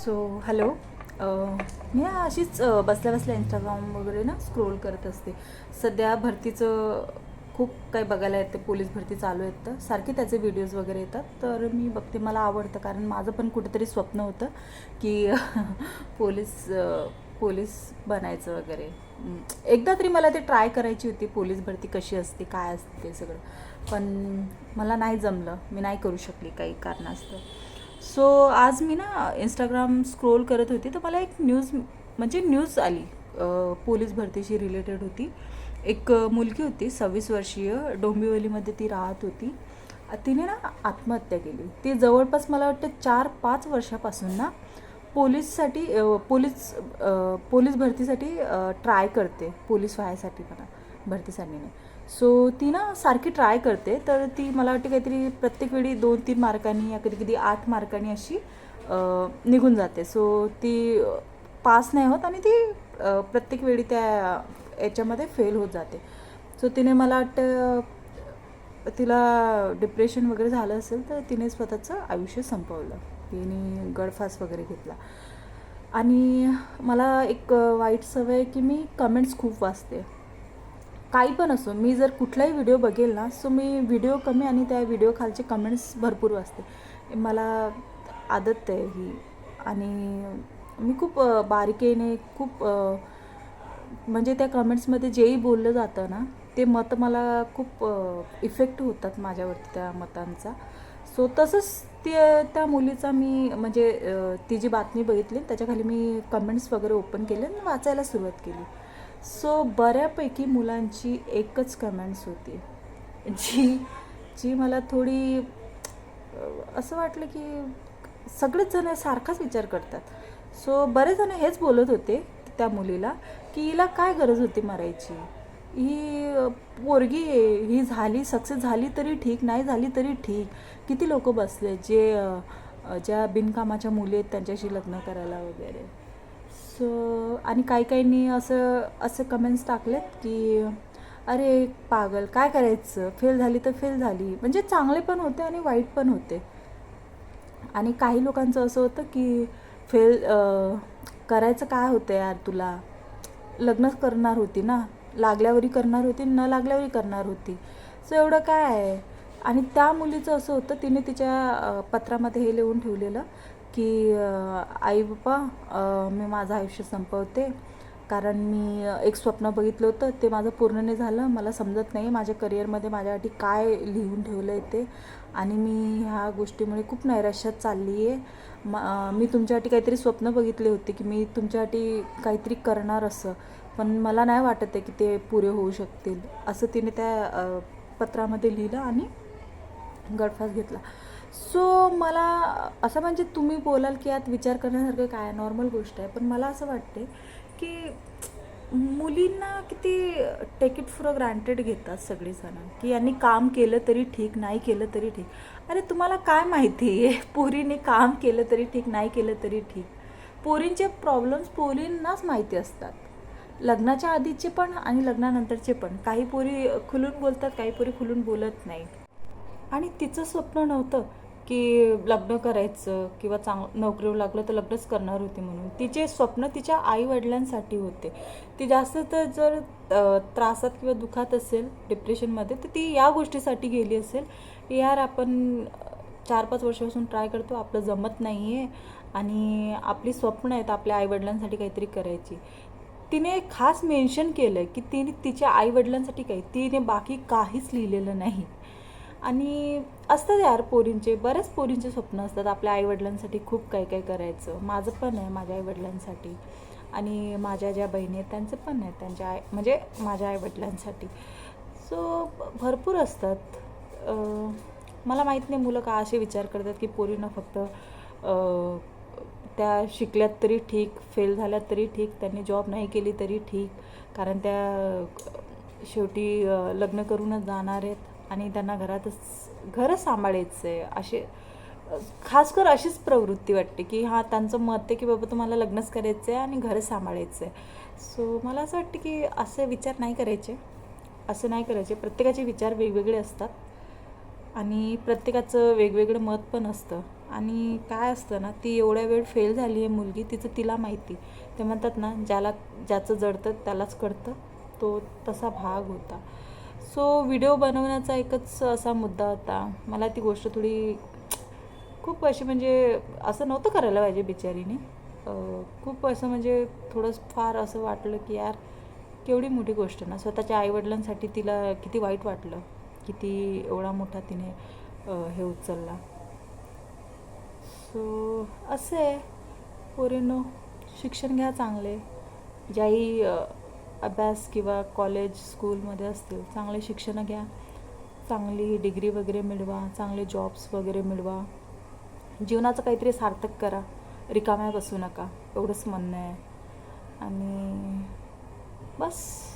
So hello. मी अशीच बसल्या बसल्या इंस्टाग्राम वगैरे ना स्क्रोल करत असते. सध्या भरतीचं खूप काही बघायला येतं, पोलीस भरती चालू आहेत तर सारखे त्याचे व्हिडिओज वगैरे येतात. तर मी बघते, मला आवडतं, कारण माझं पण कुठेतरी स्वप्न होतं की पोलीस पोलीस बनायचं वगैरे. एकदा तरी मला ते ट्राय करायची होती, पोलीस भरती कशी असते, काय असते ते सगळं. पण मला नाही जमलं, मी नाही करू शकली काही कारणास्तव. सो आज मी ना इंस्टाग्राम स्क्रोल करत होती, तर मला एक न्यूज आली, पोलीस भरतीशी रिलेटेड होती. एक मुलगी होती, 26 वर्षीय, डोंबिवलीमध्ये ती राहत होती. तिने ना आत्महत्या केली. ती जवळपास मला वाटतं 4-5 वर्षापासून ना पोलीस भरतीसाठी ट्राय करते, पोलीस व्हायसाठी म्हणा, भरतीसाठी नाही. सो ती ना सारखी ट्राय करते. तर ती मला वाटते काहीतरी प्रत्येक वेळी 2-3 मार्कांनी या कधी कधी 8 मार्कांनी अशी निघून जाते. सो ती पास नाही होत आणि ती प्रत्येक वेळी त्या याच्यामध्ये फेल होत जाते. सो तिने, मला वाटतं तिला डिप्रेशन वगैरे झालं असेल, तर तिने स्वतःचं आयुष्य संपवलं. तिने गळफास वगैरे घेतला. आणि मला एक वाईट सवय आहे की मी कमेंट्स खूप वाचते, काही पण असो. मी जर कुठलाही व्हिडिओ बघेल ना, सो मी व्हिडिओ कमी आणि त्या व्हिडिओ खालचे कमेंट्स भरपूर वाचते. मला आदत आहे ही. आणि मी खूप बारीकेने खूप म्हणजे त्या कमेंट्समध्ये जेही बोललं जातं ना, ते मत मला खूप इफेक्ट होतात माझ्यावरती त्या मतांचा. सो तसंच त्या मुलीचा मी म्हणजे ती जी बातमी बघितली त्याच्याखाली मी कमेंट्स वगैरे ओपन केले आणि वाचायला सुरुवात केली. सो बऱ्यापैकी मुलांची एकच कमेंट्स होती, जी जी मला थोडी असं वाटलं की सगळेच जण सारखाच विचार करतात. सो बरेच जण हेच बोलत होते त्या मुलीला की हिला काय गरज होती मरायची, ही पोरगी आहे, ही झाली, सक्सेस झाली तरी ठीक, नाही झाली तरी ठीक. किती लोक बसले जे ज्या बिनकामाच्या मुली आहेत त्यांच्याशी लग्न करायला वगैरे. सो आणि काही काहींनी असं असं कमेंट्स टाकलेत की अरे पागल, काय करायचं, फेल झाली तर फेल झाली. म्हणजे चांगले पण होते आणि वाईट पण होते. आणि काही लोकांचं असं होतं की फेल करायचं काय होतं यार तुला, लग्नच करणार होती ना, लागल्यावरही करणार होती, न लागल्यावरही करणार होती, सो एवढं काय आहे. आणि त्या मुलीचं असं होतं, तिने तिच्या पत्रामध्ये हे लिहून ठेवलेलं की आई बाप्पा, मी माझं आयुष्य संपवते, कारण मी एक स्वप्न बघितलं होतं, ते माझं पूर्ण नाही झालं. मला समजत नाही माझ्या करिअरमध्ये माझ्यासाठी काय लिहून ठेवलं आहे ते, आणि मी ह्या गोष्टीमुळे खूप नैराश्यात चालली आहे. मी तुमच्यासाठी काहीतरी स्वप्न बघितले होते की मी तुमच्यासाठी काहीतरी करणार असं, पण मला नाही वाटत आहे की ते पुरे होऊ शकतील, असं तिने त्या पत्रामध्ये लिहिलं आणि गळफास घेतला. सो मला असं, म्हणजे तुम्ही बोलाल की यात विचार करण्यासारखं काय, नॉर्मल गोष्ट आहे, पण मला असं वाटते की मुलींना किती टेक इट फॉर ग्रांटेड घेतात सगळेजण, की यांनी काम केलं तरी ठीक, नाही केलं तरी ठीक. अरे तुम्हाला काय माहिती आहे, पोरीने काम केलं तरी ठीक, नाही केलं तरी ठीक. पोरींचे प्रॉब्लेम्स पोरींनाच माहिती असतात, लग्नाच्या आधीचे पण आणि लग्नानंतरचे पण. काही पोरी खुलून बोलतात, काही पोरी खुलून बोलत नाही. आणि तिचं स्वप्न नव्हतं की लग्न करायचं किंवा नोकरीवर लागलं तर लग्नच करणार होती म्हणून. तिचे स्वप्न तिच्या आईवडिलांसाठी होते. ती जास्त तर जर त्रासात किंवा दुखात असेल, डिप्रेशनमध्ये, तर ती या गोष्टीसाठी गेली असेल, यार आपण 4-5 वर्षापासून ट्राय करतो, आपलं जमत नाही आहे आणि आपली स्वप्न आहेत आपल्या आईवडिलांसाठी काहीतरी करायची. तिने खास मेन्शन केलं की तिने तिच्या आईवडिलांसाठी काही, तिने बाकी काहीच लिहिलेलं नाही. आणि असतात यार पोरींचे, बऱ्याच पोरींचे स्वप्न असतात आपल्या आईवडिलांसाठी खूप काही काही करायचं. माझं पण आहे माझ्या आईवडिलांसाठी, आणि माझ्या ज्या बहिणी आहेत त्यांचं पण आहे त्यांच्या म्हणजे माझ्या आईवडिलांसाठी. सो भरपूर असतात. मला माहीत नाही मुलं का असे विचार करतात की पोरींना फक्त त्या शिकल्यात तरी ठीक, फेल झाल्यात तरी ठीक, त्यांनी जॉब नाही केली तरी ठीक, कारण त्या शेवटी लग्न करूनच जाणार आहेत आणि त्यांना घरच सांभाळायचं आहे. असे खासकर अशीच प्रवृत्ती वाटते की हां, त्यांचं मत आहे की बाबा तुम्हाला लग्नच करायचं आहे आणि घरच सांभाळायचं आहे. सो मला असं वाटतं की असे विचार नाही करायचे, असं नाही करायचे. प्रत्येकाचे विचार वेगवेगळे असतात आणि प्रत्येकाचं वेगवेगळं मत पण असतं. आणि काय असतं ना, ती एवढ्या वेळ फेल झाली आहे मुलगी, तिचं तिला माहिती. ते म्हणतात ना, ज्याचं जडतं त्यालाच कळतं, तो तसा भाग होता. सो व्हिडिओ बनवण्याचा एकच असा मुद्दा होता. मला ती गोष्ट थोडी खूप अशी म्हणजे असं नव्हतं करायला पाहिजे बिचारीने. खूप असं म्हणजे थोडं फार असं वाटलं की यार केवढी मोठी गोष्ट ना, स्वतःच्या आईवडिलांसाठी तिला किती वाईट वाटलं, किती एवढा मोठा तिने हे उचलला. सो असं आहे पोरींनो, शिक्षण घ्या चांगले. ज्याही अभ्यास किंवा कॉलेज स्कूलमध्ये असतील, चांगले शिक्षण घ्या, चांगली डिग्री वगैरे मिळवा, चांगले जॉब्स वगैरे मिळवा, जीवनाचं काहीतरी सार्थक करा, रिकाम्या बसू नका, एवढंच म्हणणं आहे. आणि बस.